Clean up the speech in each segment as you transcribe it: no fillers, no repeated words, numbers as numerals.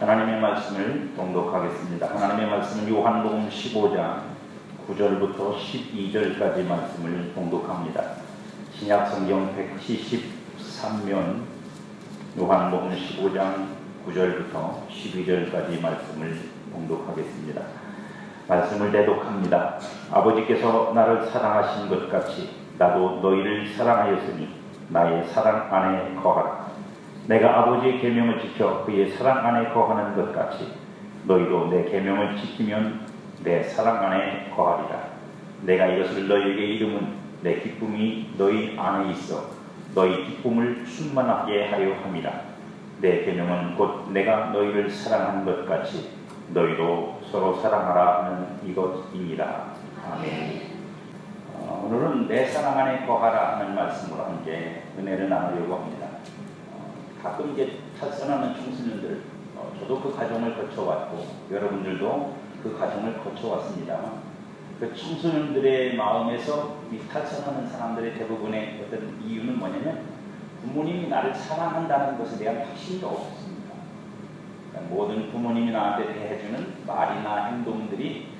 하나님의 말씀을 봉독하겠습니다. 하나님의 말씀은 요한복음 15장 9절부터 12절까지 말씀을 봉독합니다. 신약성경 173면 요한복음 15장 9절부터 12절까지 말씀을 봉독하겠습니다. 말씀을 대독합니다. 아버지께서 나를 사랑하신 것 같이 나도 너희를 사랑하였으니 나의 사랑 안에 거하라. 내가 아버지의 계명을 지켜 그의 사랑 안에 거하는 것 같이 너희도 내 계명을 지키면 내 사랑 안에 거하리라. 내가 이것을 너희에게 이름은 내 기쁨이 너희 안에 있어 너희 기쁨을 충만하게 하려 함이라. 내 계명은 곧 내가 너희를 사랑한 것 같이 너희도 서로 사랑하라 하는 이것이니라. 아멘. 오늘은 내 사랑 안에 거하라 하는 말씀으로 함께 은혜를 나누려고 합니다. 가끔 이제 탈선하는 청소년들, 저도 그 과정을 거쳐왔고 여러분들도 그 과정을 거쳐왔습니다만 그 청소년들의 마음에서 이 탈선하는 사람들의 대부분의 어떤 이유는 뭐냐면 부모님이 나를 사랑한다는 것에 대한 확신이 없습니다. 그러니까 모든 부모님이 나한테 대해주는 말이나 행동들이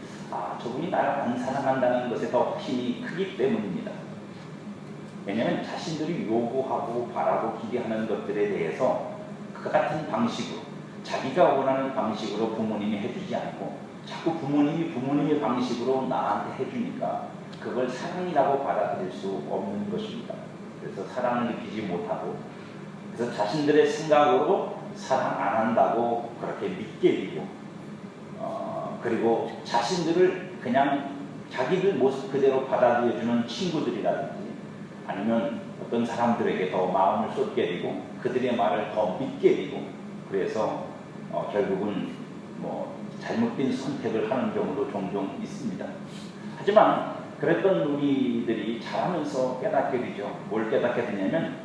저분이 나를 안 사랑한다는 것에 더 확신이 크기 때문입니다. 왜냐하면 자신들이 요구하고 바라고 기대하는 것들에 대해서 그 같은 방식으로 자기가 원하는 방식으로 부모님이 해주지 않고 자꾸 부모님이 부모님의 방식으로 나한테 해주니까 그걸 사랑이라고 받아들일 수 없는 것입니다. 그래서 사랑을 느끼지 못하고 그래서 자신들의 생각으로 사랑 안 한다고 그렇게 믿게 되고 그리고 자신들을 그냥 자기들 모습 그대로 받아들여주는 친구들이라든지 아니면 어떤 사람들에게 더 마음을 쏟게 되고 그들의 말을 더 믿게 되고 그래서 결국은 잘못된 선택을 하는 경우도 종종 있습니다. 하지만 그랬던 우리들이 자라면서 깨닫게 되죠. 뭘 깨닫게 되냐면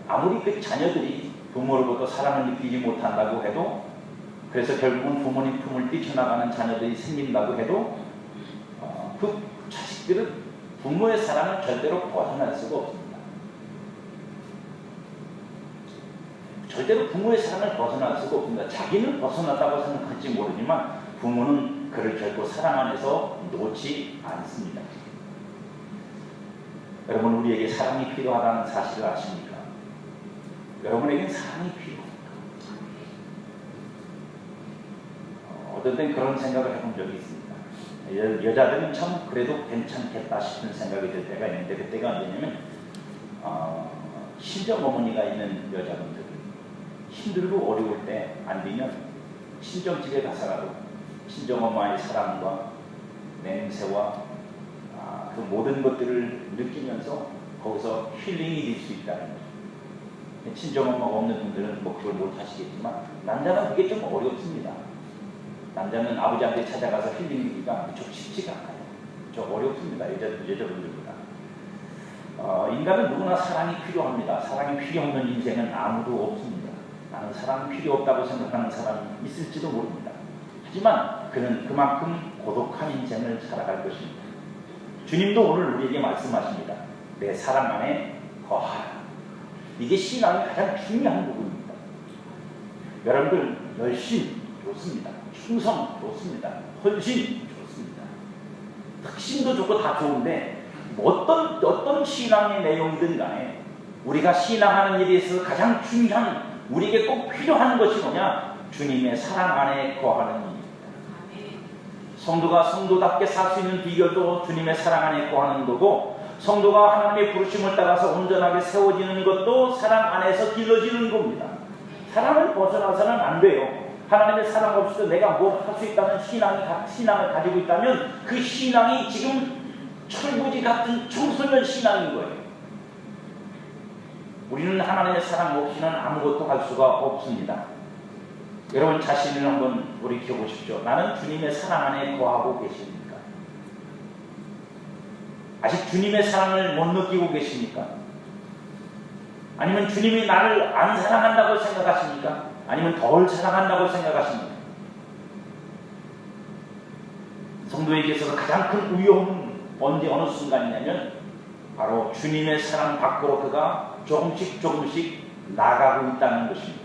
아무리 그 자녀들이 부모로부터 사랑을 느끼지 못한다고 해도 그래서 결국은 부모님 품을 뛰쳐나가는 자녀들이 생긴다고 해도 그 자식들은 부모의 사랑을 절대로 벗어날 수가 없습니다. 절대로 부모의 사랑을 벗어날 수가 없습니다. 자기는 벗어났다고 생각할지 모르지만 부모는 그를 결코 사랑 안에서 놓지 않습니다. 여러분, 우리에게 사랑이 필요하다는 사실을 아십니까? 여러분에게는 사랑이 필요합니다. 어떤 땐 그런 생각을 해본 적이 있습니다. 여자들은 참 그래도 괜찮겠다 싶은 생각이 들 때가 있는데 그때가 언제냐면 친정어머니가 있는 여자분들 힘들고 어려울 때 안 되면 친정집에 가서라도 친정엄마의 사랑과 냄새와 그 모든 것들을 느끼면서 거기서 힐링이 될 수 있다는 거죠. 친정엄마가 없는 분들은 그걸 못 하시겠지만 남자는 그게 좀 어렵습니다. 남자는 아버지한테 찾아가서 힐링하기가 좀 쉽지가 않아요. 좀 어렵습니다. 여자분들보다. 인간은 누구나 사랑이 필요합니다. 사랑이 필요 없는 인생은 아무도 없습니다. 나는 사랑이 필요 없다고 생각하는 사람이 있을지도 모릅니다. 하지만 그는 그만큼 고독한 인생을 살아갈 것입니다. 주님도 오늘 우리에게 말씀하십니다. 내 사랑 안에 거하라. 이게 신앙의 가장 중요한 부분입니다. 여러분들 열심 좋습니다. 충성 좋습니다. 헌신 좋습니다. 특신도 좋고 다 좋은데 어떤 신앙의 내용이든 간에 우리가 신앙하는 일에 있어서 가장 중요한 우리에게 꼭 필요한 것이 뭐냐? 주님의 사랑 안에 거하는 일입니다. 성도가 성도답게 살 수 있는 비결도 주님의 사랑 안에 거하는 거고 성도가 하나님의 부르심을 따라서 온전하게 세워지는 것도 사랑 안에서 길러지는 겁니다. 사랑을 벗어나서는 안 돼요. 하나님의 사랑 없이도 내가 뭘 할 수 있다는 신앙을 가지고 있다면 그 신앙이 지금 철부지 같은 청소년 신앙인 거예요. 우리는 하나님의 사랑 없이는 아무것도 할 수가 없습니다. 여러분 자신을 한번 돌이켜 보십시오. 나는 주님의 사랑 안에 거하고 계십니까? 아직 주님의 사랑을 못 느끼고 계십니까? 아니면 주님이 나를 안 사랑한다고 생각하십니까? 아니면 덜 사랑한다고 생각하십니까? 성도에게 있어서 가장 큰 위험은 어느 순간이냐면 바로 주님의 사랑 밖으로 그가 조금씩 나가고 있다는 것입니다.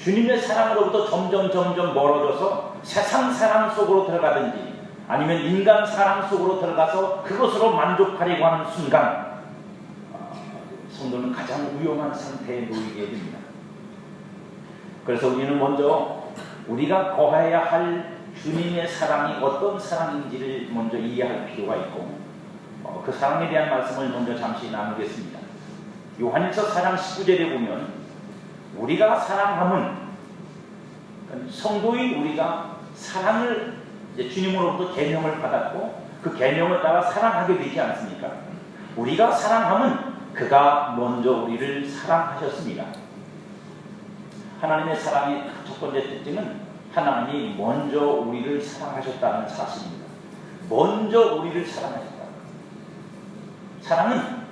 주님의 사랑으로부터 점점 멀어져서 세상 사랑 속으로 들어가든지 아니면 인간 사랑 속으로 들어가서 그것으로 만족하려고 하는 순간 성도는 가장 위험한 상태에 놓이게 됩니다. 그래서 우리는 먼저 우리가 거해야 할 주님의 사랑이 어떤 사랑인지를 먼저 이해할 필요가 있고 그 사랑에 대한 말씀을 먼저 잠시 나누겠습니다. 요한일서 4장 19절에 보면 우리가 사랑함은 성도인 우리가 사랑을 이제 주님으로부터 계명을 받았고 그 계명을 따라 사랑하게 되지 않습니까? 우리가 사랑함은 그가 먼저 우리를 사랑하셨습니다. 하나님의 사랑의 첫 번째 특징은 하나님이 먼저 우리를 사랑하셨다는 사실입니다. 먼저 우리를 사랑하셨다. 사랑은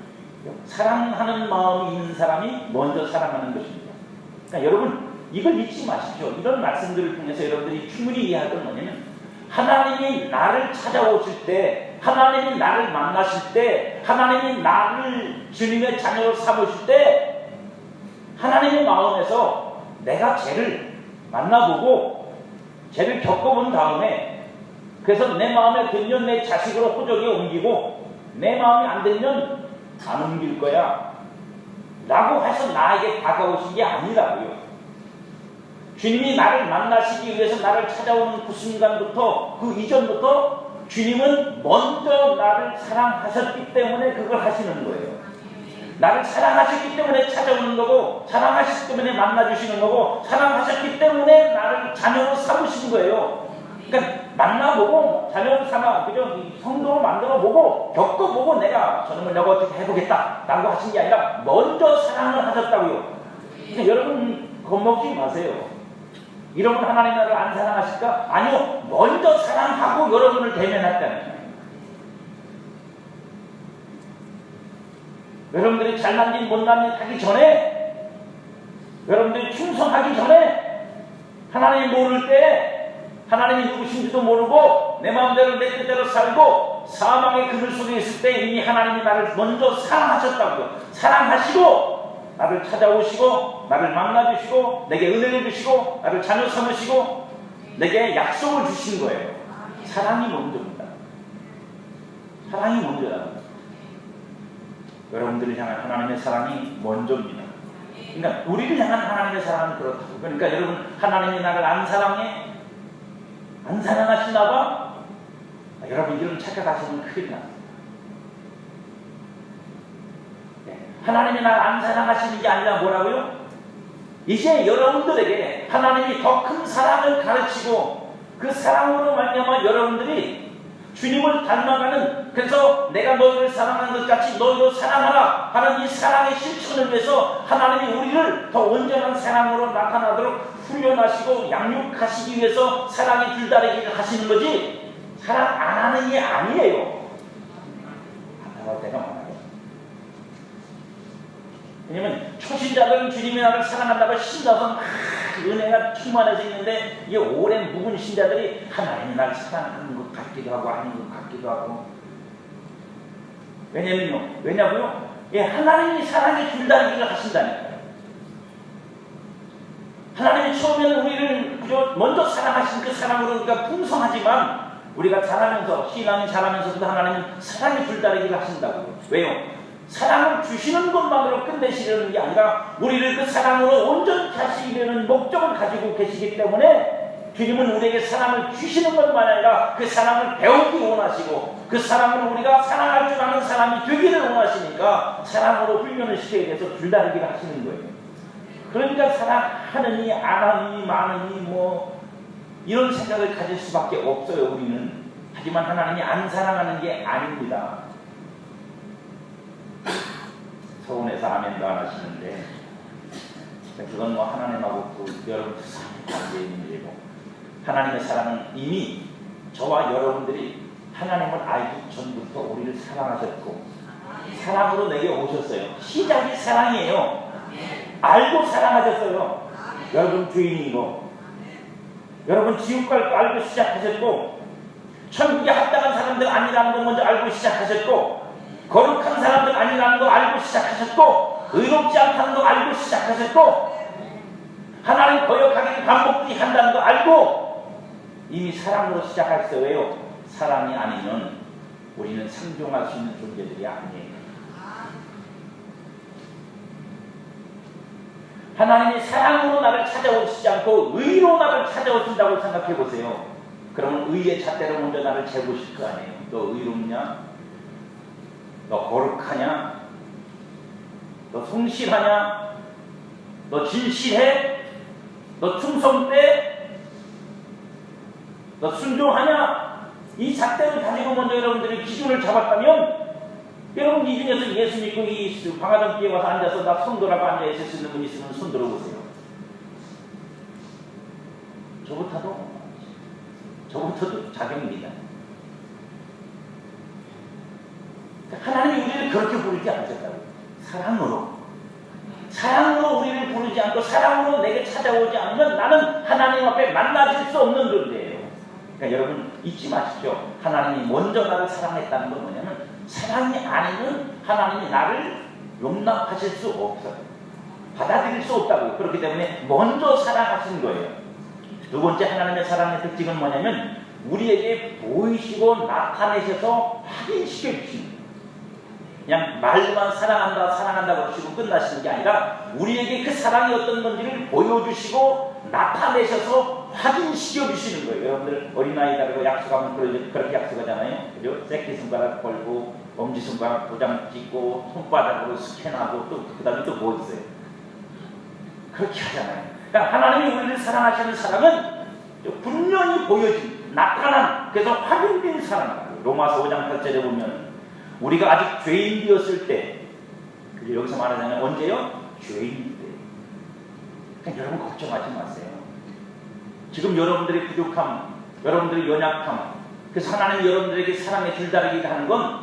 사랑하는 마음이 있는 사람이 먼저 사랑하는 것입니다. 그러니까 여러분 이걸 잊지 마십시오. 이런 말씀들을 통해서 여러분들이 충분히 이해할 건 뭐냐면 하나님이 나를 찾아오실 때, 하나님이 나를 만나실 때, 하나님이 나를 주님의 자녀로 삼으실 때 하나님의 마음에서 내가 죄를 만나보고 죄를 겪어본 다음에 그래서 내 마음에 들면 내 자식으로 호적에 옮기고 내 마음이 안 들면 안 옮길 거야 라고 해서 나에게 다가오신 게 아니라고요. 주님이 나를 만나시기 위해서 나를 찾아오는 그 순간부터 그 이전부터 주님은 먼저 나를 사랑하셨기 때문에 그걸 하시는 거예요. 나를 사랑하셨기 때문에 찾아오는 거고 사랑하셨기 때문에 만나주시는 거고 사랑하셨기 때문에 나를 자녀로 삼으신 거예요. 그러니까 만나보고 자녀로 삼아 그죠? 성도로 만들어보고 겪어보고 내가 저놈을 내가 어떻게 해보겠다 라고 하신 게 아니라 먼저 사랑을 하셨다고요. 그러니까 여러분 겁먹지 마세요. 이러면 하나님 나를 안 사랑하실까? 아니요. 먼저 사랑하고 여러분을 대면했다는 거예요. 여러분들이 잘난 일 못난 일 하기 전에 여러분들이 충성하기 전에 하나님 모를 때 하나님이 누구신지도 모르고 내 마음대로 내 뜻대로 살고 사망의 그늘 속에 있을 때 이미 하나님이 나를 먼저 사랑하셨다고요. 사랑하시고 나를 찾아오시고 나를 만나주시고 내게 은혜를 주시고 나를 자녀 삼으시고 내게 약속을 주신 거예요. 사랑이 먼저입니다. 사랑이 먼저다. 여러분들을 향한 하나님의 사랑이 먼저입니다. 그러니까 우리를 향한 하나님의 사랑은 그렇다고. 그러니까 여러분 하나님이 나를 안 사랑해? 안 사랑하시나 봐? 여러분 이런 착각하시면 큰일 납니다. 하나님이 나를 안 사랑하시는 게 아니라 뭐라고요? 이제 여러분들에게 하나님이 더 큰 사랑을 가르치고 그 사랑으로 말미암아 여러분들이 주님을 닮아가는 그래서 내가 너희를 사랑하는 것 같이 너희도 사랑하라 하는 이 사랑의 실천을 위해서 하나님이 우리를 더 온전한 사랑으로 나타나도록 훈련하시고 양육하시기 위해서 사랑의 줄다리기를 하시는 거지 사랑 안 하는 게 아니에요. 안타까울 때가 많아요. 왜냐면 초신자들은 주님이 나를 사랑한다고 신나서 은혜가 충만해져 있는데 이게 오랜 묵은 신자들이 하나님이 나를 사랑하는 것 같기도 하고 아닌 것 같기도 하고 왜냐고요? 하나님이 사랑의 줄다리기를 하신다니까요. 하나님이 처음에는 우리를 먼저 사랑하신 그 사랑으로 우리가 풍성하지만 우리가 자라면서 신앙이 자라면서도 하나님은 사랑의 줄다리기를 하신다고요. 왜요? 사랑을 주시는 것만으로 끝내시려는 게 아니라 우리를 그 사랑으로 온전히 하시려는 목적을 가지고 계시기 때문에 주님은 우리에게 사랑을 주시는 것만 아니라 그 사랑을 배우기 원하시고 그 사랑으로 우리가 사랑할 줄 아는 사람이 되기를 원하시니까 사랑으로 훈련을 시켜야 돼서 줄다리기를 하시는 거예요. 그러니까 사랑하느니 안 하느니 많으니 뭐 이런 생각을 가질 수밖에 없어요. 우리는. 하지만 하나님이 안 사랑하는 게 아닙니다. 서운해서 아멘도 안 하시는데 그건 뭐 하나님하고 여러분 관계의 문제고 하나님의 사랑은 이미 저와 여러분들이 하나님을 알기 전부터 우리를 사랑하셨고 사랑으로 내게 오셨어요. 시작이 사랑이에요. 알고 사랑하셨어요. 여러분 주인이고 여러분 지옥 갈 거 알고 시작하셨고 천국에 합당한 사람들 아니라는 거 먼저 알고 시작하셨고 거룩한 사람들 아니라는 거 알고 시작하셨고 의롭지 않다는 거 알고 시작하셨고 하나님 거역하기를 반복히 한다는 거 알고 이미 사랑으로 시작했어요. 왜요? 사랑이 아니면 우리는 상종할 수 있는 존재들이 아니에요. 하나님이 사랑으로 나를 찾아오시지 않고 의로 나를 찾아오신다고 생각해 보세요. 그러면 의의 잣대로 먼저 나를 재보실 거 아니에요. 너 의롭냐? 너 거룩하냐? 너 성실하냐? 너 진실해? 너 충성돼? 너 순종하냐? 이 잣대를 가지고 먼저 여러분들이 기준을 잡았다면 여러분 이 중에서 예수 믿고 이 방화동기에 와서 앉아서 나 성도라고 앉아있을 수 있는 분 있으면 손 들어보세요. 저부터도 자격입니다. 하나님이 우리를 그렇게 부르지 않으셨다고. 사랑으로 우리를 부르지 않고 사랑으로 내게 찾아오지 않으면 나는 하나님 앞에 만나질 수 없는 존재예요. 그러니까 여러분 잊지 마십시오. 하나님이 먼저 나를 사랑했다는 건 뭐냐면 사랑이 아니면 하나님이 나를 용납하실 수 없어요. 받아들일 수 없다고요. 그렇기 때문에 먼저 사랑하신 거예요. 두 번째 하나님의 사랑의 특징은 뭐냐면 우리에게 보이시고 나타내셔서 확인시켜 주시는 거예요. 그냥 말만 사랑한다 그러시고 끝나시는 게 아니라 우리에게 그 사랑이 어떤 건지를 보여주시고 나타내셔서 확인시켜 주시는 거예요. 여러분들 어린아이들하고 약속하면 그렇게 약속하잖아요. 그죠? 새끼손가락 걸고 엄지손가락 도장 찍고 손바닥으로 스캔하고 또 그 다음에 또 뭐 있어요? 그렇게 하잖아요. 그러니까 하나님이 우리를 사랑하시는 사랑은 분명히 보여진 나타난 그래서 확인된 사랑이에요. 로마서 5장 8절에 보면 우리가 아직 죄인이었을 때 여기서 말하자면 언제요? 죄인 때. 그러니까 여러분 걱정하지 마세요. 지금 여러분들의 부족함, 여러분들의 연약함, 그래서 하나님이 여러분들에게 사랑의 줄다리기를 하는 건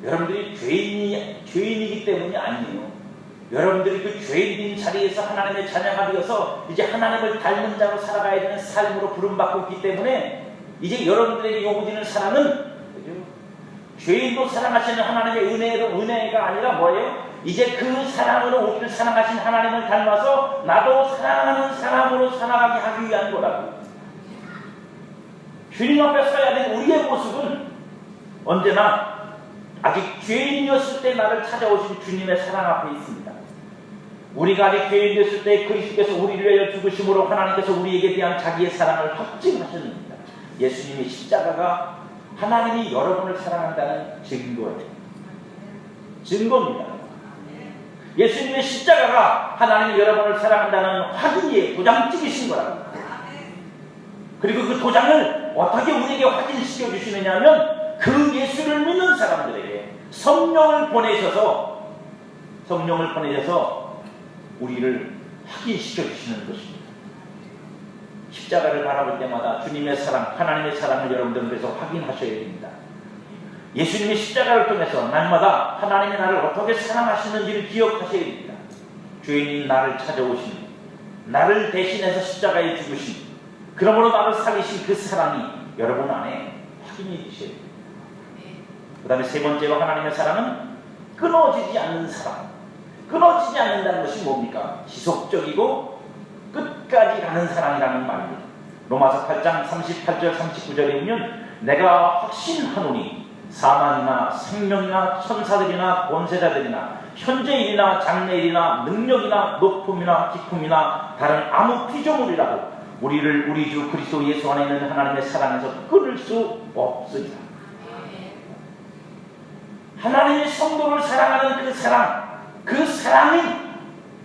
여러분들이 죄인이기 때문이 아니에요. 여러분들이 그 죄인인 자리에서 하나님의 자녀가 되어서 이제 하나님을 닮은 자로 살아가야 되는 삶으로 부름받고 있기 때문에 이제 여러분들에게 요구되는 사랑은 죄인도 사랑하시는 하나님의 은혜가 아니라 뭐예요? 이제 그 사랑으로 우리를 사랑하신 하나님을 닮아서 나도 사랑하는 사람으로 살아가게 하기 위한 거라고. 주님 앞에 서야 될 우리의 모습은 언제나 아직 죄인이었을 때 나를 찾아오신 주님의 사랑 앞에 있습니다. 우리가 아직 죄인이었을 때 그리스도께서 우리를 위하여 죽으심으로 하나님께서 우리에게 대한 자기의 사랑을 확증하셨습니다. 예수님의 십자가가 하나님이 여러분을 사랑한다는 증거입니다. 예수님의 십자가가 하나님이 여러분을 사랑한다는 확인이에요. 도장찍이신 거라고. 그리고 그 도장을 어떻게 우리에게 확인시켜 주시느냐 하면 그 예수를 믿는 사람들에게 성령을 보내셔서 우리를 확인시켜 주시는 것입니다. 십자가를 바라볼 때마다 주님의 사랑, 하나님의 사랑을 여러분들은 그래서 확인하셔야 됩니다. 예수님의 십자가를 통해서 날마다 하나님이 나를 어떻게 사랑하시는지를 기억하셔야 됩니다. 죄인인 나를 찾아오신, 나를 대신해서 십자가에 죽으신, 그러므로 나를 살리신 그 사랑이 여러분 안에 확인이 되셔야 됩니다. 그 다음에 세 번째로 하나님의 사랑은 끊어지지 않는 사랑. 끊어지지 않는다는 것이 뭡니까? 지속적이고 끝까지 가는 사랑이라는 말입니다. 로마서 8장 38절 39절에 보면 내가 확신하노니 사망이나 생명이나 천사들이나 권세자들이나 현재일이나 장래일이나 능력이나 높음이나 깊음이나 다른 아무 피조물이라도 우리를 우리 주 그리스도 예수 안에 있는 하나님의 사랑에서 끊을 수 없으리라. 하나님의 성도를 사랑하는 그 사랑이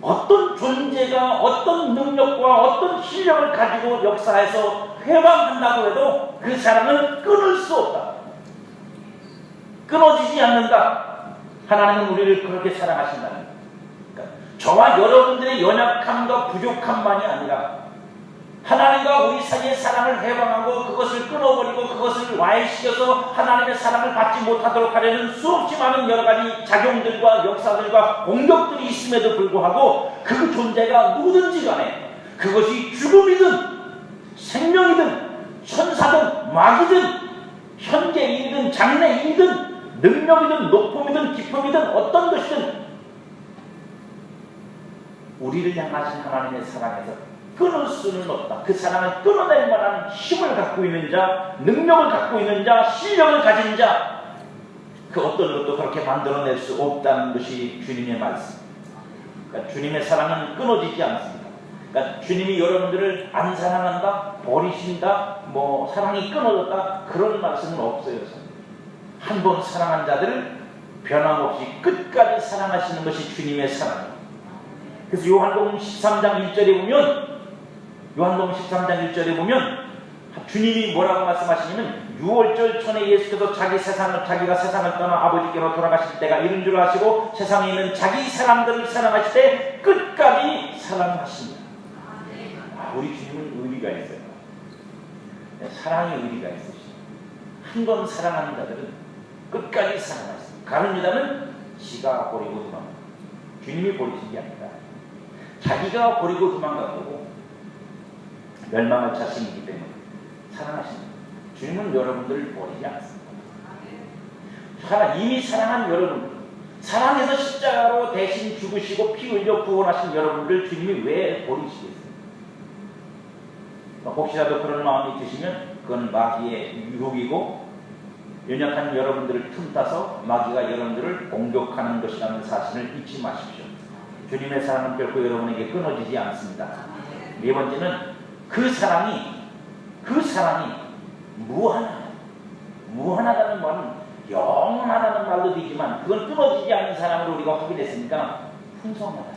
어떤 존재가 어떤 능력과 어떤 실력을 가지고 역사에서 회방한다고 해도 그 사랑은 끊을 수 없다. 끊어지지 않는다. 하나님은 우리를 그렇게 사랑하신다는 거예요. 그러니까 저와 여러분들의 연약함과 부족함만이 아니라 하나님과 우리 사이의 사랑을 해방하고 그것을 끊어버리고 그것을 와해시켜서 하나님의 사랑을 받지 못하도록 하려는 수없이 많은 여러 가지 작용들과 역사들과 공격들이 있음에도 불구하고 그 존재가 누구든지 간에 그것이 죽음이든 생명이든 천사든 마귀든 현재이든 장래이든 능력이든 높음이든 깊음이든 어떤 것이든 우리를 향하신 하나님의 사랑에서 끊을 수는 없다. 그 사랑을 끊어낼 만한 힘을 갖고 있는 자, 능력을 갖고 있는 자, 실력을 가진 자, 그 어떤 것도 그렇게 만들어낼 수 없다는 것이 주님의 말씀. 그러니까 주님의 사랑은 끊어지지 않습니다. 그러니까 주님이 여러분들을 안 사랑한다, 버리신다, 사랑이 끊어졌다, 그런 말씀은 없어요. 한 번 사랑한 자들을 변함없이 끝까지 사랑하시는 것이 주님의 사랑입니다. 그래서 요한복음 13장 1절에 보면 주님이 뭐라고 말씀하시냐면, 6월절 전에 예수께서 자기가 세상을 떠나 아버지께로 돌아가실 때가 이른 줄 아시고 세상에 있는 자기 사람들을 사랑하실 때 끝까지 사랑하십니다. 우리 주님은 의리가 있어요. 사랑의 의리가 있으시죠. 한 번 사랑하는 자들은 끝까지 사랑하십니다. 가룟 유다는 지가 버리고 도망가. 주님이 버리신 게 아니라 자기가 버리고 도망간 거고 멸망할 자신이기 때문에 사랑하십니다. 주님은 여러분들을 버리지 않습니다. 이미 사랑한 여러분들, 사랑해서 십자가로 대신 죽으시고 피 흘려 구원하신 여러분들 주님이 왜 버리시겠어요? 혹시라도 그런 마음이 드시면 그건 마귀의 유혹이고 연약한 여러분들을 틈타서 마귀가 여러분들을 공격하는 것이라는 사실을 잊지 마십시오. 주님의 사랑은 결코 여러분에게 끊어지지 않습니다. 네 번째는 그 사랑이 무한하다는 말은 영원하다는 말도 되지만 그건 끊어지지 않는 사랑으로 우리가 확인했으니까 풍성하다.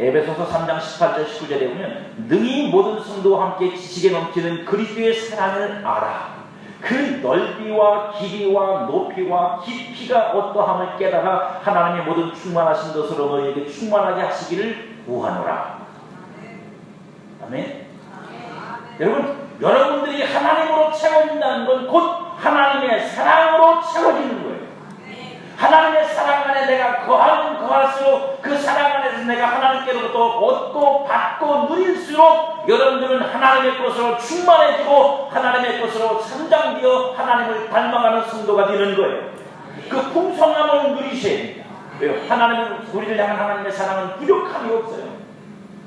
에베소서 3장 18절 19절에 보면 능히 모든 성도와 함께 지식에 넘치는 그리스도의 사랑을 알아. 그 넓이와 길이와 높이와 깊이가 어떠함을 깨달아 하나님의 모든 충만하신 것으로 너희에게 충만하게 하시기를 구하노라. 아멘. 여러분들이 하나님으로 채워진다는 건 곧 하나님의 사랑으로 채워지는 거예요. 하나님의 사랑 안에 내가 거하면 거할수록 그 사랑 안에서 내가 하나님께로부터 얻고 받고 누릴수록 여러분들은 하나님의 것으로 충만해지고 하나님의 것으로 성장되어 하나님을 닮아가는 성도가 되는 거예요. 그 풍성함을 누리셔야 됩니다. 왜요? 하나님은 우리를 향한 하나님의 사랑은 부족함이 없어요.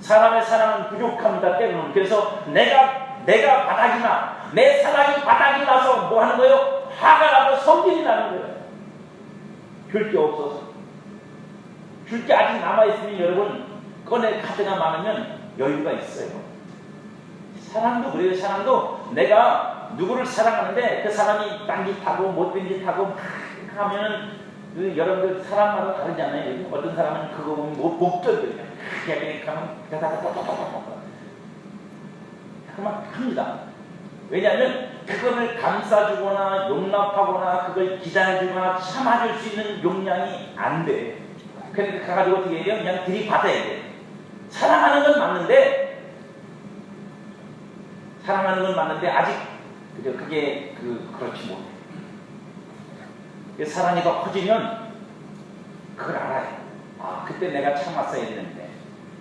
사람의 사랑은 부족합니다. 때로는. 그래서 내가 바닥이나 내 사랑이 바닥이 나서 뭐 하는 거예요? 화가 나고 성질이 나는 거예요. 줄 게 없어서. 줄 게 아직 남아있으면 여러분 꺼낼 카드가 많으면 여유가 있어요. 사랑도 그래요. 사랑도 내가 누구를 사랑하는데 그 사람이 딴 짓 하고 못된 짓 하고 막 하면은 여러분들 사랑마다 다르잖아요. 어떤 사람은 그거 보면 못 견뎌요. 그렇게 하면 그만 합니다. 왜냐하면 그거를 감싸주거나 용납하거나 그걸 기다려주거나 참아줄 수 있는 용량이 안 돼. 그러니까 가가지고 어떻게 해요? 그냥 들이받아야 돼. 사랑하는 건 맞는데 아직 그게 그렇지 못해. 사랑이 더 커지면 그걸 알아요. 그때 내가 참았어야 되는데,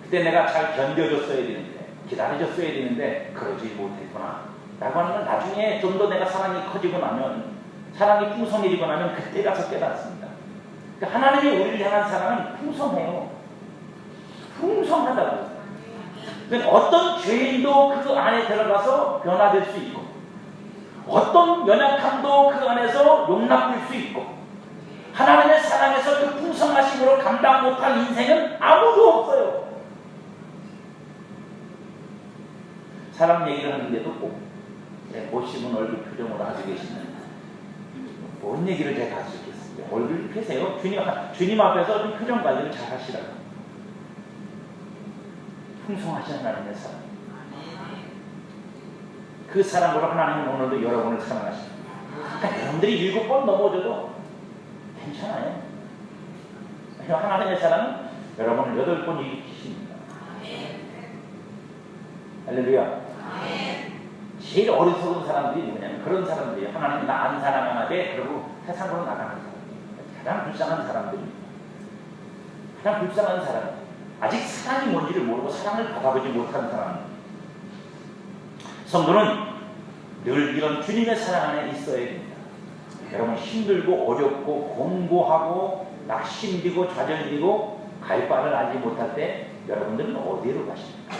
그때 내가 잘 견뎌줬어야 되는데, 기다려줬어야 되는데 그러지 못했구나 라고 하는 건 나중에 좀 더 내가 사랑이 커지고 나면, 사랑이 풍성해지고 나면 그때 가서 깨닫습니다. 그러니까 하나님이 우리를 향한 사랑은 풍성해요. 풍성하다고. 그러니까 어떤 죄인도 그 안에 들어가서 변화될 수 있고, 어떤 연약함도 그 안에서 용납될 수 있고, 하나님의 사랑에서 그 풍성하심으로 감당 못할 인생은 아무도 없어요. 사람 얘기를 하는데도 꼭 멋있는 얼굴 표정으로 하고 계시는, 뭔 얘기를 제가 할 수 있겠습니까? 얼굴 펴세요. 주님 앞에서 좀 표정 관리를 잘 하시라고. 풍성하신 하나님의 사랑. 그 사랑으로 하나님은 오늘도 여러분을 사랑하십니다. 그러니까 여러분들이 7번 넘어져도 괜찮아요. 하나님의 사랑은 여러분을 8번 일으키십니다. 할렐루야. 제일 어리석은 사람들이 누구냐면 그런 사람들이에요. 하나님 나 안 사랑하나be 그러고 세상으로 나가는 사람들. 가장 불쌍한 사람들입니다. 가장 불쌍한 사람. 아직 사랑이 뭔지를 모르고 사랑을 받아보지 못한 사람. 성도는 늘 이런 주님의 사랑 안에 있어야 됩니다. 여러분 힘들고 어렵고 공고하고 낙심되고 좌절되고 갈 바를 알지 못할 때 여러분들은 어디로 가십니까?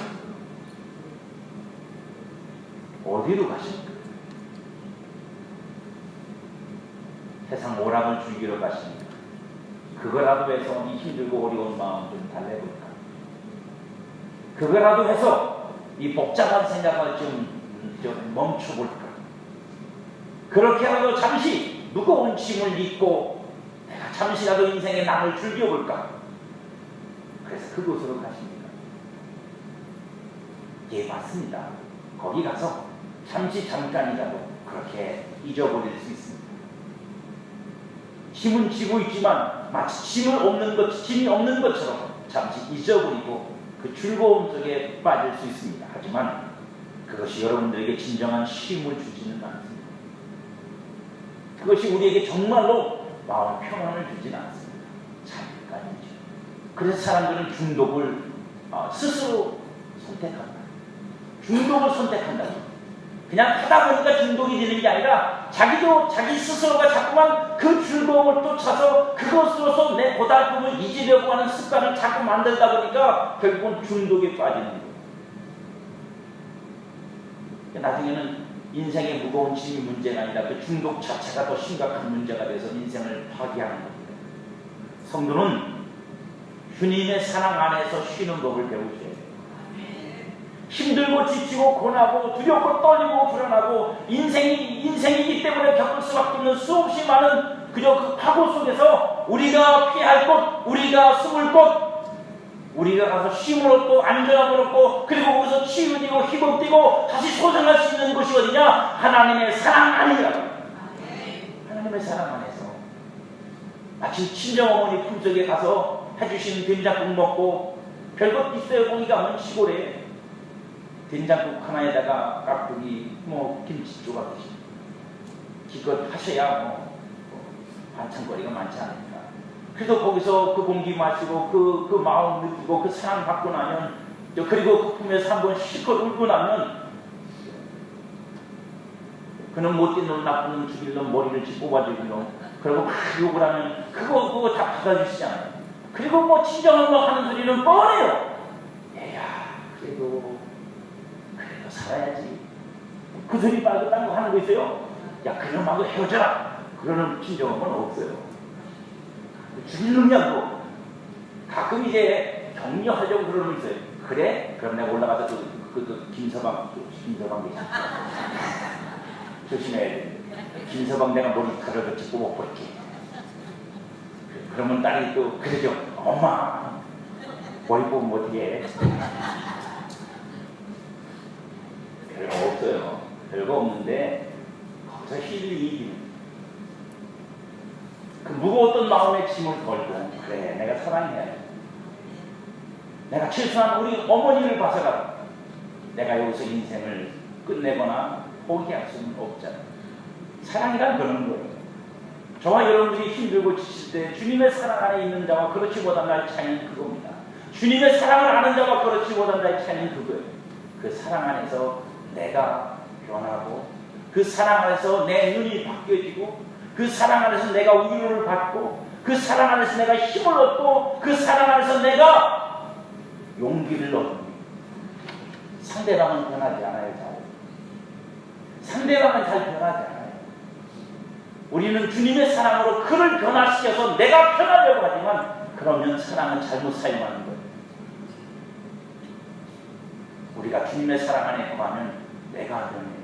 어디로 가십니까? 세상 오락을 즐기러 가십니까? 그거라도 해서 이 힘들고 어려운 마음 좀 달래볼까? 그거라도 해서 이 복잡한 생각을 좀 멈춰볼까? 그렇게라도 잠시 무거운 짐을 잊고 내가 잠시라도 인생의 낭을 즐겨볼까? 그래서 그곳으로 가십니다. 예, 맞습니다. 거기 가서 잠깐이라도 그렇게 잊어버릴 수 있습니다. 힘은 쥐고 있지만 마치 짐이 없는 것처럼 잠시 잊어버리고 그 즐거움 속에 빠질 수 있습니다. 하지만 그것이 여러분들에게 진정한 쉼을 주지는 않습니다. 그것이 우리에게 정말로 마음 평안을 주지는 않습니다. 잠깐이죠. 그래서 사람들은 중독을 스스로 선택한다. 중독을 선택한다. 그냥 하다 보니까 중독이 되는 게 아니라 자기 스스로가 자꾸만 그 즐거움을 쫓아서 그것으로서 내 고달픔을 잊으려고 하는 습관을 자꾸 만들다 보니까 결국은 중독에 빠지는 거예요. 나중에는 인생의 무거운 짐이 문제가 아니라 그 중독 자체가 더 심각한 문제가 돼서 인생을 파괴하는 겁니다. 성도는 주님의 사랑 안에서 쉬는 법을 배우셔야 돼요. 힘들고 지치고 고나고 두렵고 떨리고 불안하고 인생이기 때문에 겪을 수밖에 없는 수없이 많은 그저 그 파고 속에서 우리가 피할 곳, 우리가 숨을 곳, 우리가 가서 쉼을 얻고 안전함을 얻고 그리고 거기서 치유되고 희복되고 다시 소생할 수 있는 곳이 어디냐? 하나님의 사랑 안이라고. 하나님의 사랑 안에서 마치 친정어머니 품속에 가서 해주신 된장국 먹고 별것 있어요. 거기 가면 시골에 된장국 하나에다가 깍두기, 김치 조각이지. 기껏 하셔야 반찬거리가 많지 않으니까. 그래서 거기서 그 공기 마시고 그 마음 느끼고 그 사랑 받고 나면 그리고 그 품에서 한번 실컷 울고 나면 그는 못된 놈, 나쁜 놈, 죽일 놈, 머리를 뽑아주길 놈 그리고 막 욕을 하면 그거 다 받아주시잖아요. 그리고 친정을 하는 소리는 뻔해요. 얘야 그래도 살아야지. 그 소리 말고 딴 거 하는 거 있어요? 야, 그놈하고 헤어져라. 그러는 친정은 없어요. 죽일 놈이냐고. 가끔 이제 격려하려고 그러는 거 있어요. 그래? 그럼 내가 올라가서 김서방 계시죠? 조심해야 돼. 김서방 내가 머리카락을 짚고 못 볼게. 그러면 딸이 또 그러죠. 엄마 머리 뽑으면 어떻게 해? 별거 없어요. 별거 없는데 거기서 힐링이 그 무거웠던 마음의 짐을 걸고 그래 내가 사랑해야 돼. 내가 최소한 우리 어머니를 봐서라도 내가 여기서 인생을 끝내거나 포기할 수는 없잖아. 사랑이란 그런 거예요. 저와 여러분들이 힘들고 지칠 때 주님의 사랑 안에 있는 자와 그렇지 못한 자의 차이는 그겁니다. 주님의 사랑을 아는 자와 그렇지 못한 자의 차이는 그거예요. 그 사랑 안에서 내가 변하고 그 사랑 안에서 내 눈이 바뀌어지고 그 사랑 안에서 내가 위로를 받고 그 사랑 안에서 내가 힘을 얻고 그 사랑 안에서 내가 용기를 얻습니다. 상대방은 변하지 않아요. 상대방은 잘 변하지 않아요. 우리는 주님의 사랑으로 그를 변화시켜서 내가 변하려고 하지만 그러면 사랑은 잘못 사용하는 거예요. 우리가 주님의 사랑 안에 거하면 내가 변해요.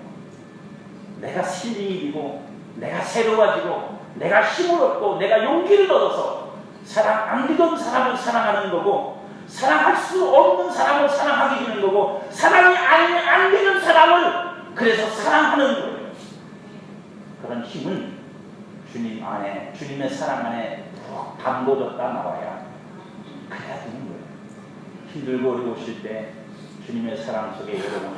내가 신이 되고 내가 새로워지고 내가 힘을 얻고 내가 용기를 얻어서 사랑 안 되던 사람을 사랑하는 거고 사랑할 수 없는 사람을 사랑하게 되는 거고 사랑이 안 되는 사람을 그래서 사랑하는 거예요. 그런 힘은 주님 안에 주님의 사랑 안에 푹 담궈졌다 나와야 그래야 되는 거예요. 힘들고 어려우실 때 주님의 사랑 속에 여러분을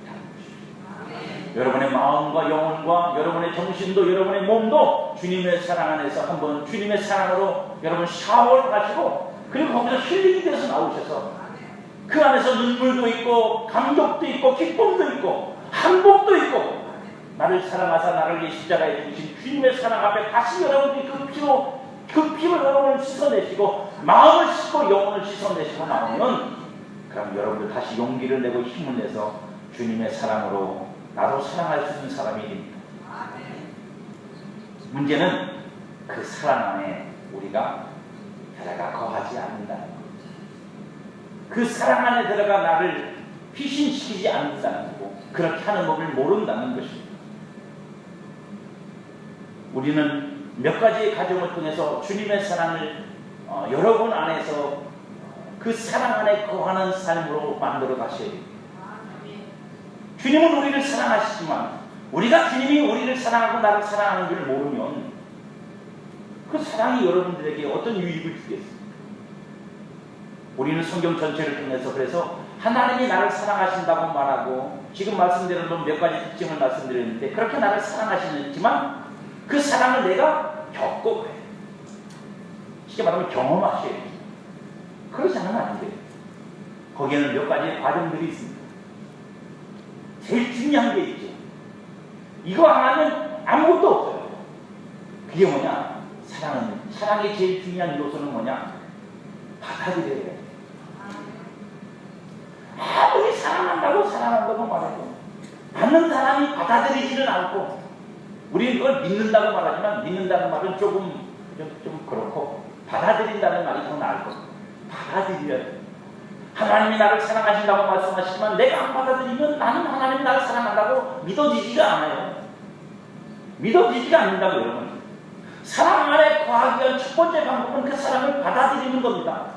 담으십시오. 여러분의 마음과 영혼과 여러분의 정신도 여러분의 몸도 주님의 사랑 안에서 한번 주님의 사랑으로 여러분 샤워를 하시고 그리고 거기서 힐링이 돼서 나오셔서 그 안에서 눈물도 있고 감격도 있고 기쁨도 있고 항복도 있고 나를 사랑하사 나를 위해 십자가에 죽으신 주님의 사랑 앞에 다시 여러분들이 그 피로 그 피를 여러분을 씻어내시고 마음을 씻고 영혼을 씻어내시고 나오면, 그럼 여러분들 다시 용기를 내고 힘을 내서 주님의 사랑으로 나도 사랑할 수 있는 사람이 됩니다. 문제는 그 사랑 안에 우리가 들어가 거하지 않는다는 것. 그 사랑 안에 들어가 나를 피신시키지 않는다는 거고, 그렇게 하는 법을 모른다는 것입니다. 우리는 몇 가지의 가정을 통해서 주님의 사랑을 여러분 안에서 그 사랑 안에 거하는 삶으로 만들어 가셔야 됩니다. 주님은 우리를 사랑하시지만 우리가 주님이 우리를 사랑하고 나를 사랑하는 줄 모르면 그 사랑이 여러분들에게 어떤 유익을 주겠습니까? 우리는 성경 전체를 통해서 그래서 하나님이 나를 사랑하신다고 말하고, 지금 말씀드린 몇 가지 특징을 말씀드렸는데, 그렇게 나를 사랑하시지만 그 사랑을 내가 겪고 가요. 쉽게 말하면 경험하셔야 돼요. 그렇지 않으면 안 돼요. 거기에는 몇 가지의 과정들이 있습니다. 제일 중요한 게 있죠. 이거 하나는 아무것도 없어요. 그게 뭐냐? 사랑의 제일 중요한 요소는 뭐냐? 받아들여야 돼요. 아무리 사랑한다고 말해도 받는 사람이 받아들이지는 않고, 우리는 그걸 믿는다고 말하지만 믿는다는 말은 좀 그렇고, 받아들인다는 말이 더 나을 거예요. 받아들여야 돼요. 하나님이 나를 사랑하신다고 말씀하시지만 내가 안 받아들이면 나는 하나님이 나를 사랑한다고 믿어지지가 않아요. 믿어지지가 않는다고 여러분. 사랑 안에 거하기 위한 첫 번째 방법은 그 사랑을 받아들이는 겁니다.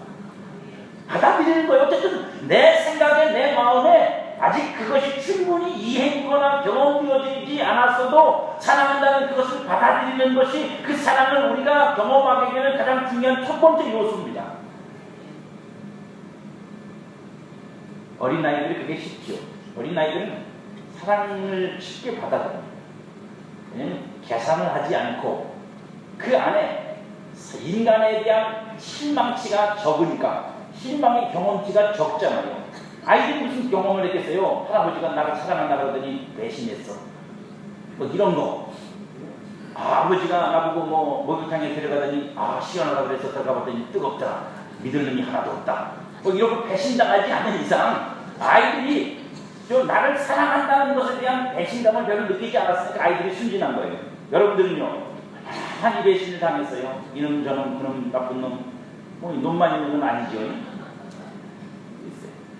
받아들이는 거예요. 어쨌든 내 생각에, 내 마음에 아직 그것이 충분히 이해되거나 경험되어지지 않았어도 사랑한다는 그것을 받아들이는 것이 그 사랑을 우리가 경험하게 되는 가장 중요한 첫 번째 요소입니다. 어린아이들이 그게 쉽죠. 어린아이들은 사랑을 쉽게 받아들여요. 왜냐하면 계산을 하지 않고 그 안에 인간에 대한 실망치가 적으니까, 실망의 경험치가 적잖아요. 아이들이 무슨 경험을 했겠어요? 할아버지가 나를 사랑한다 그러더니 배신했어. 뭐 이런 거. 아버지가 나보고 목욕탕에 데려가더니 시원하다고 그래서 들어가봤더니 뜨겁더라. 믿을 놈이 하나도 없다. 이런 거 배신당하지 않는 이상 아이들이 나를 사랑한다는 것에 대한 배신감을 별로 느끼지 않았으니까 아이들이 순진한 거예요. 여러분들은요, 많이 배신을 당했어요. 이놈 저놈 그놈 나쁜 놈, 놈만 있는 건 아니죠.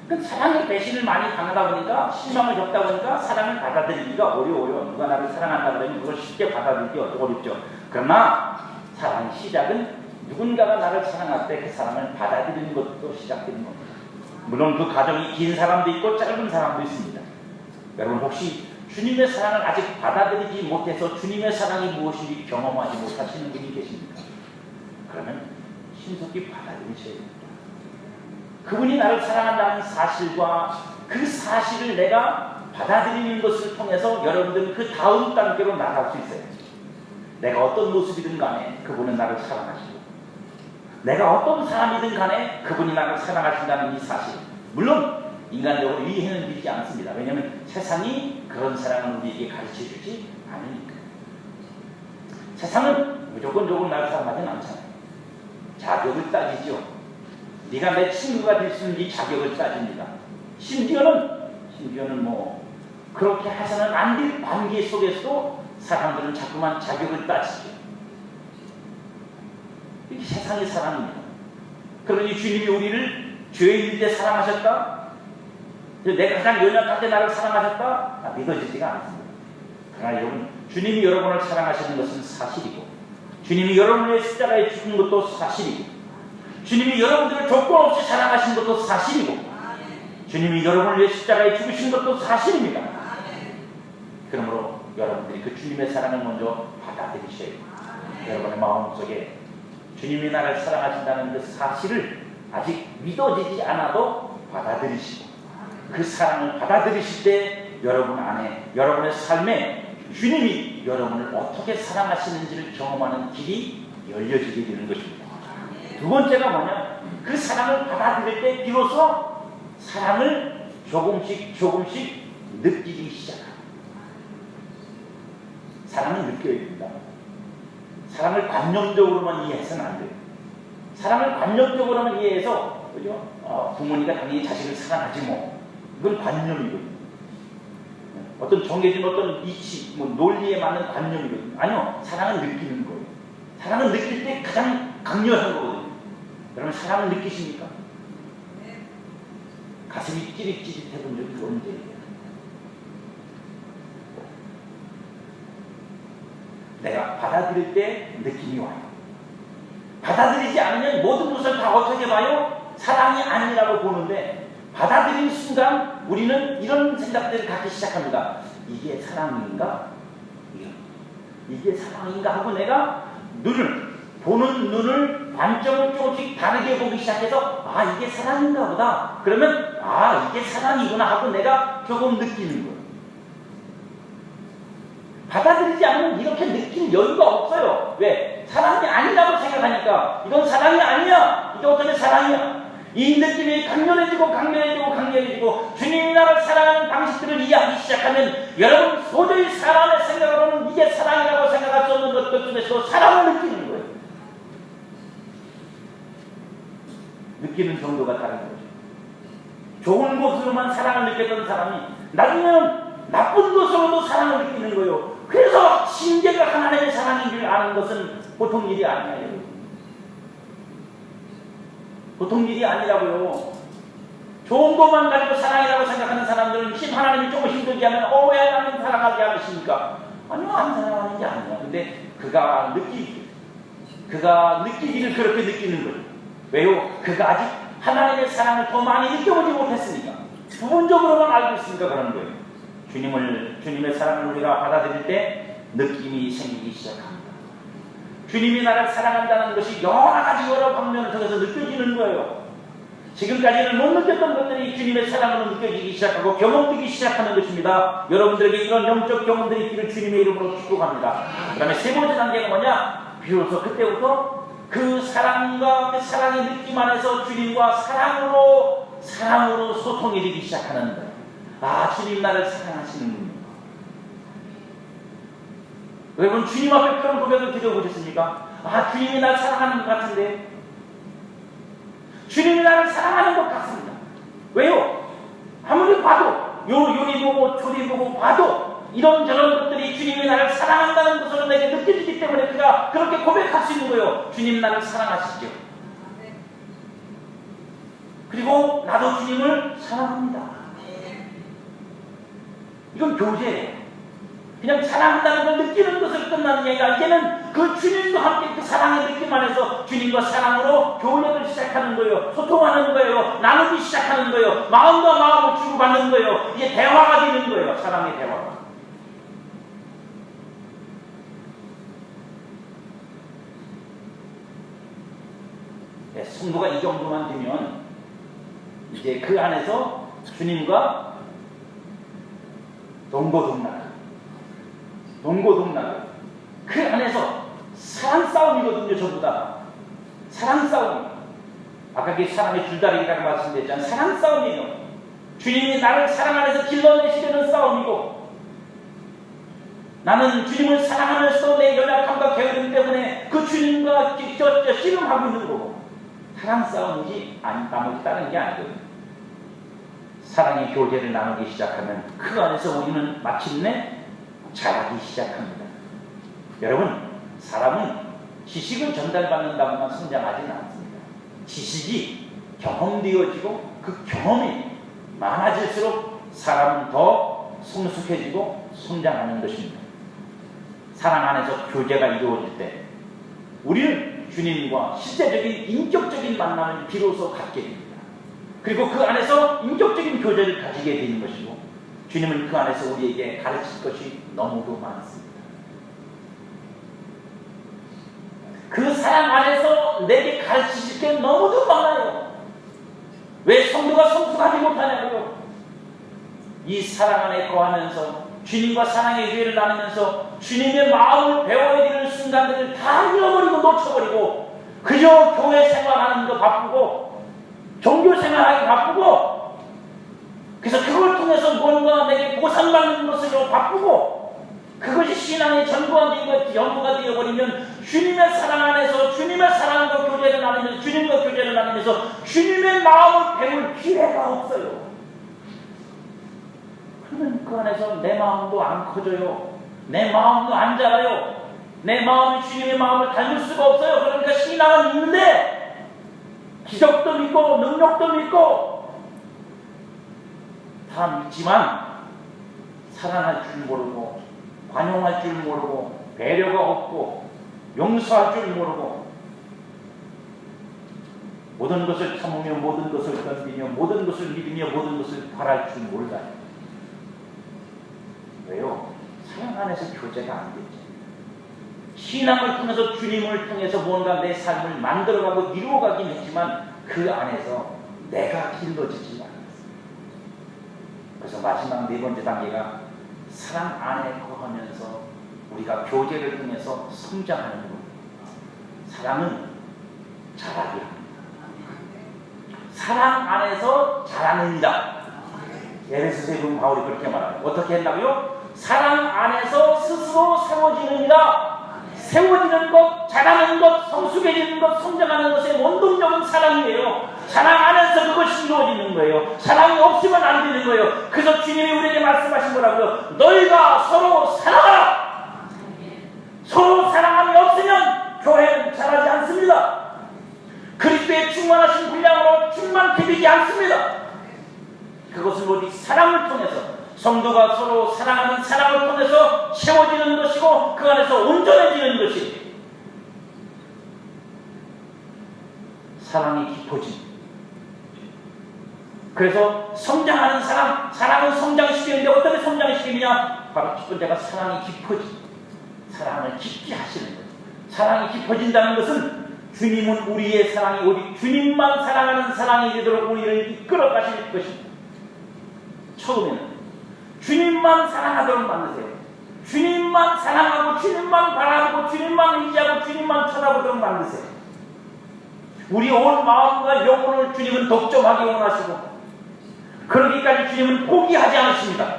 그 사랑의 배신을 많이 당하다 보니까, 실망을 겪다 보니까 사랑을 받아들이기가 어려워요. 누가 나를 사랑한다 그러면 그걸 쉽게 받아들이기 어렵죠. 그러나 사랑의 시작은 누군가가 나를 사랑할 때 그 사랑을 받아들이는 것도 시작되는 겁니다. 물론 그 과정이 긴 사람도 있고 짧은 사람도 있습니다. 여러분 혹시 주님의 사랑을 아직 받아들이지 못해서 주님의 사랑이 무엇인지 경험하지 못하시는 분이 계십니까? 그러면 신속히 받아들이셔야 됩니다. 그분이 나를 사랑한다는 사실과 그 사실을 내가 받아들이는 것을 통해서 여러분들은 그 다음 단계로 나아갈 수 있어요. 내가 어떤 모습이든 간에 그분은 나를 사랑하시고, 내가 어떤 사람이든 간에 그분이 나를 사랑하신다는 이 사실, 물론 인간적으로 이해는 되지 않습니다. 왜냐하면 세상이 그런 사랑을 우리에게 가르쳐주지 않으니까. 세상은 무조건적으로 나를 사랑하지는 않잖아요. 자격을 따지죠. 네가 내 친구가 될 수 있는지 자격을 따집니다. 심지어는 그렇게 해서는 안 될 관계 속에서도 사람들은 자꾸만 자격을 따지죠. 이게 세상의 사랑입니다. 그러니 주님이 우리를 죄인일 때 사랑하셨다? 내가 가장 연약할 때 나를 사랑하셨다? 믿어지지가 않습니다. 그러나 여러분, 주님이 여러분을 사랑하시는 것은 사실이고, 주님이 여러분의 십자가에 죽은 것도 사실이고, 주님이 여러분들을 조건 없이 사랑하신 것도 사실이고, 주님이 여러분을 위해 십자가에 죽으신 것도 사실입니다. 그러므로 여러분들이 그 주님의 사랑을 먼저 받아들이셔야 돼요. 여러분의 마음속에 주님이 나를 사랑하신다는 그 사실을 아직 믿어지지 않아도 받아들이시고, 그 사랑을 받아들이실 때 여러분 안에, 여러분의 삶에 주님이 여러분을 어떻게 사랑하시는지를 경험하는 길이 열려지게 되는 것입니다. 두 번째가 뭐냐? 그 사랑을 받아들일 때 비로소 사랑을 조금씩 느끼기 시작합니다. 사랑을 느껴야 됩니다. 사랑을 관념적으로만 이해해서는 안 돼요. 사랑을 관념적으로는 이해해서, 그죠? 부모니까 당연히 자식을 사랑하지 뭐. 이건 관념이거든요. 어떤 정해진 어떤 이치, 뭐 논리에 맞는 관념이거든요. 아니요, 사랑은 느끼는 거예요. 사랑은 느낄 때 가장 강렬한 거거든요. 여러분 사랑을 느끼십니까? 가슴이 찌릿찌릿해 본 적이 언제예요? 내가 받아들일 때 느낌이 와요. 받아들이지 않으면 모든 것을 다 어떻게 봐요? 사랑이 아니라고 보는데, 받아들이는 순간 우리는 이런 생각들을 갖기 시작합니다. 이게 사랑인가? 이게 사랑인가 하고 내가 보는 눈을 관점을 조금씩 다르게 보기 시작해서 이게 사랑인가 보다. 그러면 이게 사랑이구나 하고 내가 조금 느끼는 거예요. 받아들이지 않으면 이렇게 느낄 여유가 없어요. 왜? 사랑이 아니라고 생각하니까. 이건 사랑이 아니야. 이게 어떻게 사랑이야? 이 느낌이 강렬해지고 주님이 나를 사랑하는 방식들을 이해하기 시작하면 여러분 도저히 사랑의 생각으로는 이게 사랑이라고 생각할 수 없는 것들 중에서도 사랑을 느끼는 거예요. 느끼는 정도가 다른 거죠. 좋은 것으로만 사랑을 느꼈던 사람이 나중에는 나쁜 것으로도 사랑을 느끼는 거예요. 그래서 신계가 하나님의 사랑인 줄 아는 것은 보통 일이 아니에요. 보통 일이 아니라고요. 좋은 것만 가지고 사랑이라고 생각하는 사람들은 하나님이 조금 힘들게 하면 왜 하나님 사랑하지 않으십니까? 아니요, 안 사랑하는 게 아니야. 근데 그가 느끼기를 그렇게 느끼는 거예요. 왜요? 그가 아직 하나님의 사랑을 더 많이 느껴보지 못했으니까. 부분적으로만 알고 있으니까 그런 거예요. 주님의 사랑을 우리가 받아들일 때 느낌이 생기기 시작합니다. 주님이 나를 사랑한다는 것이 여러 방면을 통해서 느껴지는 거예요. 지금까지는 못 느꼈던 것들이 주님의 사랑으로 느껴지기 시작하고 경험되기 시작하는 것입니다. 여러분들에게 이런 영적 경험들이 있기를 주님의 이름으로 축복합니다. 그 다음에 세 번째 단계가 뭐냐? 비로소 그때부터 그 사랑과 그 사랑의 느낌 안에서 주님과 사랑으로 소통이 되기 시작하는 거예요. 주님 나를 사랑하시는군요. 여러분 주님 앞에 그런 고백을 드려보셨습니까? 주님이 나를 사랑하는 것 같은데, 주님이 나를 사랑하는 것 같습니다. 왜요? 아무리 봐도 요리 보고 조리 보고 봐도 이런저런 것들이 주님이 나를 사랑한다는 것으로 내게 느껴지기 때문에 그가 그렇게 고백할 수 있는 거예요. 주님 나를 사랑하시죠. 그리고 나도 주님을 사랑합니다. 이건 교제예요. 그냥 사랑한다는 걸 느끼는 것을 끝나는 게 아니라 이제는 그 주님과 함께 그 사랑의 느낌 안에서 주님과 사랑으로 교제를 시작하는 거예요. 소통하는 거예요. 나누기 시작하는 거예요. 마음과 마음을 주고받는 거예요. 이게 대화가 되는 거예요. 사랑의 대화가. 성도가 이 정도만 되면 이제 그 안에서 주님과 동고동락 그 안에서 사랑 싸움이거든요. 전부 다 사랑 싸움. 아까 그 사랑의 줄다리기라고 말씀드렸잖아요. 사랑 싸움이에요. 주님이 나를 사랑 안에서 길러내시려는 싸움이고, 나는 주님을 사랑하면서 내 연약함과 게으름 때문에 그 주님과 씨름하고 있는 거고, 사랑 싸움이지 나머지 다른 게 아니거든요. 사랑의 교제를 나누기 시작하면 그 안에서 우리는 마침내 자라기 시작합니다. 여러분, 사람은 지식을 전달받는다고만 성장하지는 않습니다. 지식이 경험되어지고 그 경험이 많아질수록 사람은 더 성숙해지고 성장하는 것입니다. 사랑 안에서 교제가 이루어질 때 우리는 주님과 실제적인 인격적인 만남을 비로소 갖게 됩니다. 그리고 그 안에서 인격적인 교제를 가지게 되는 것이고, 주님은 그 안에서 우리에게 가르칠 것이 너무도 많습니다. 그 사랑 안에서 내게 가르치실 게 너무도 많아요. 왜 성도가 성숙하지 못하냐고요? 이 사랑 안에 거하면서 주님과 사랑의 교회를 나누면서 주님의 마음을 배워야 되는 순간들을 다 잃어버리고 놓쳐버리고 그저 교회 생활하는 거 바쁘고 종교 생활하기 바쁘고, 그래서 그걸 통해서 뭔가 내게 보상받는 것으로 바쁘고, 그것이 신앙의 전부가 되어버리면 주님의 사랑 안에서 주님의 사랑과 교제를 나누면서 주님과 교제를 나누면서 주님의 마음을 배울 기회가 없어요. 그러면 그 안에서 내 마음도 안 커져요. 내 마음도 안 자라요. 내 마음이 주님의 마음을 닮을 수가 없어요. 그러니까 신앙은 있는데 기적도 믿고 능력도 믿고 다 믿지만 사랑할 줄 모르고 관용할 줄 모르고 배려가 없고 용서할 줄 모르고 모든 것을 참으며 모든 것을 견디며 모든 것을 믿으며 모든 것을 바랄 줄 몰라요. 왜요? 사랑 안에서 교제가 안 되죠. 신앙을 통해서 주님을 통해서 뭔가 내 삶을 만들어가고 이루어가긴 했지만 그 안에서 내가 길러지지 않았어요. 그래서 마지막 네 번째 단계가 사랑 안에 거하면서 우리가 교제를 통해서 성장하는 겁니다. 사랑은 자라게 합니다. 사랑 안에서 자라는다. 에베소서에 보면 바울이 그렇게 말합니다. 어떻게 했나고요? 사랑 안에서 스스로 세워지느니라. 세워지는 것, 자라는 것, 성숙해지는 것, 성장하는 것의 원동력은 사랑이에요. 사랑 안에서 그것이 이루어지는 거예요. 사랑이 없으면 안 되는 거예요. 그래서 주님이 우리에게 말씀하신 거라고요. 너희가 서로 사랑하라. 서로 사랑함이 없으면 교회는 자라지 않습니다. 그리스도의 충만하신 분량으로 충만케 되지 않습니다. 그것은 오직 사랑을 통해서 성도가 서로 사랑하는 사랑을 통해서 세워지는 것이고 그 안에서 온전해지는 것이 사랑이 깊어진. 그래서 성장하는 사랑, 사랑은 성장시키는데 어떻게 성장시키느냐? 바로 첫 번째가 사랑이 깊어진. 사랑을 깊게 하시는 거예요. 사랑이 깊어진다는 것은 주님은 우리의 사랑이 오직 주님만 사랑하는 사랑이 되도록 우리를 이끌어 가실 것입니다. 처음에는 주님만 사랑하도록 만드세요. 주님만 사랑하고 주님만 바라보고 주님만 의지하고 주님만 쳐다보도록 만드세요. 우리 온 마음과 영혼을 주님은 독점하기 원하시고 그러기까지 주님은 포기하지 않으십니다.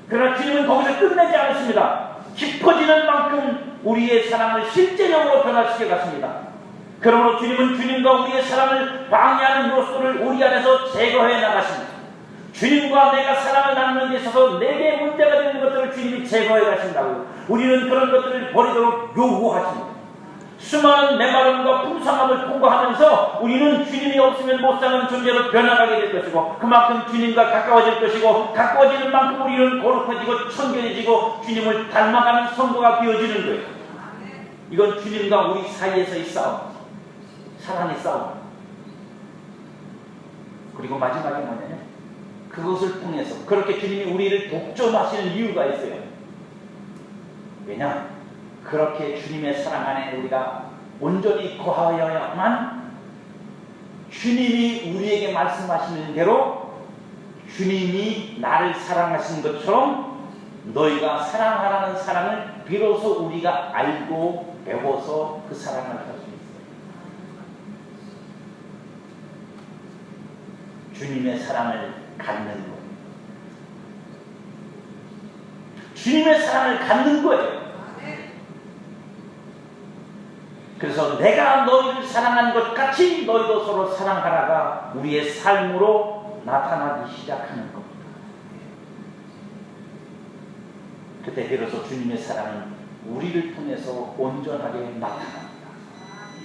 그러나 주님은 거기서 끝내지 않으십니다. 깊어지는 만큼 우리의 사랑을 실제적으로 변화시켜 갔습니다. 그러므로 주님은 주님과 우리의 사랑을 방해하는 요소를 우리 안에서 제거해 나가십니다. 주님과 내가 사랑을 나누는 데 있어서 내게 문제가 되는 것들을 주님이 제거해 가신다고요. 우리는 그런 것들을 버리도록 요구하십니다. 수많은 메마름과 풍성함을 통과하면서 우리는 주님이 없으면 못 사는 존재로 변화가게 될 것이고 그만큼 주님과 가까워질 것이고 가까워지는 만큼 우리는 거룩해지고 청결해지고 주님을 닮아가는 성도가 되어지는 거예요. 이건 주님과 우리 사이에서의 싸움, 사랑의 싸움. 그리고 마지막에 뭐냐면 그것을 통해서 그렇게 주님이 우리를 독점하시는 이유가 있어요. 왜냐? 그렇게 주님의 사랑 안에 우리가 온전히 거하여야만 주님이 우리에게 말씀하시는 대로 주님이 나를 사랑하신 것처럼 너희가 사랑하라는 사랑을 비로소 우리가 알고 배워서 그 사랑을 할 수 있어요. 주님의 사랑을 갖는 거예요. 주님의 사랑을 갖는 거예요. 그래서 내가 너희를 사랑한 것 같이 너희도 서로 사랑하라가 우리의 삶으로 나타나기 시작하는 겁니다. 그때 비로소 주님의 사랑은 우리를 통해서 온전하게 나타납니다.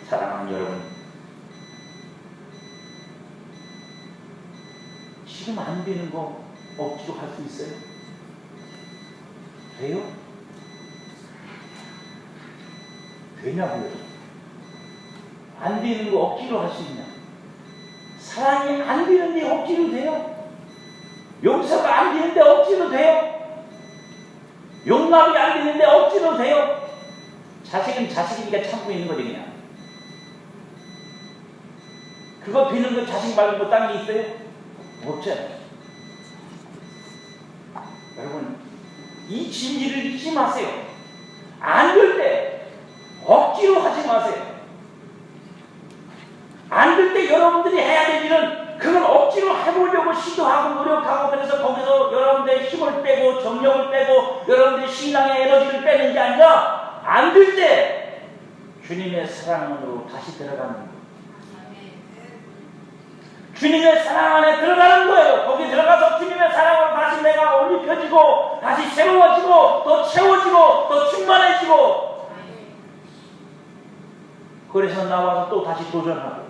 사랑하는 여러분, 지금 안 되는 거 억지로 할 수 있어요? 돼요? 되냐고요? 안 되는 거 억지로 할 수 있냐? 사랑이 안 되는데 억지로 돼요? 용서가 안 되는데 억지로 돼요? 용납이 안 되는데 억지로 돼요? 자식은 자식이니까 참고 있는 거지 그냥. 그거 되는 거 자식 말고 뭐 딴 게 있어요? 없죠. 여러분, 이 진리를 잊지 마세요. 안 될 때 억지로 하지 마세요. 안 될 때 여러분들이 해야 될 일은 그걸 억지로 해보려고 시도하고 노력하고 그래서 거기서 여러분들의 힘을 빼고 정력을 빼고 여러분들이 신앙의 에너지를 빼는 게 아니라 안 될 때 주님의 사랑으로 다시 들어가는 거예요. 주님의 사랑 안에 들어가는 거예요. 거기 들어가서 주님의 사랑으로 다시 내가 올리 펴지고 다시 세워지고 또 채워지고 또 충만해지고 그래서 나와서 또 다시 도전하고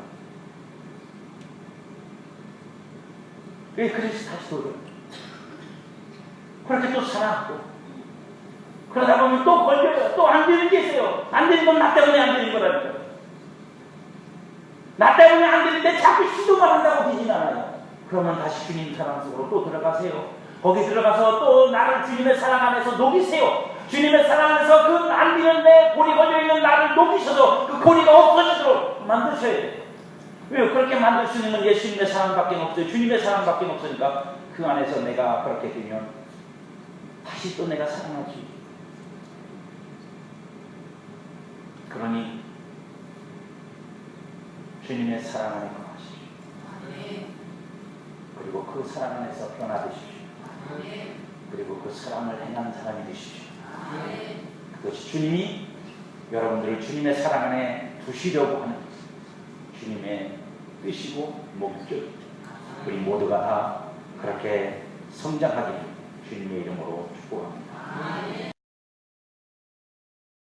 그래서 다시 도전 그렇게 또 사랑하고 그러다 보면 또 걸려요. 또 안 되는 게 있어요. 안 되는 건 나 때문에 안 되는 거라니까. 나 때문에 안 되는데 자꾸 시도만 한다고 되진 않아요. 그러면 다시 주님 사랑 속으로 또 들어가세요. 거기 들어가서 또 나를 주님의 사랑 안에서 녹이세요. 주님의 사랑 안에서 그 안 되는 내 골이 걸려있는 나를 녹이셔서 그 고리가 없어지도록 만드셔야 돼요. 왜요? 그렇게 만들 수 있는 건 예수님의 사랑밖에 없어요. 주님의 사랑밖에 없으니까 그 안에서 내가 그렇게 되면 다시 또 내가 사랑하지. 그러니 주님의 사랑 안에 거하십시오. 그리고 그 사랑 안에서 변화되십시오. 그리고 그 사랑을 행하는 사람이 되십시오. 그것이 주님이 여러분들을 주님의 사랑 안에 두시려고 하는 주님의 뜻이고 목적. 우리 모두가 다 그렇게 성장하기를 주님의 이름으로 축복합니다.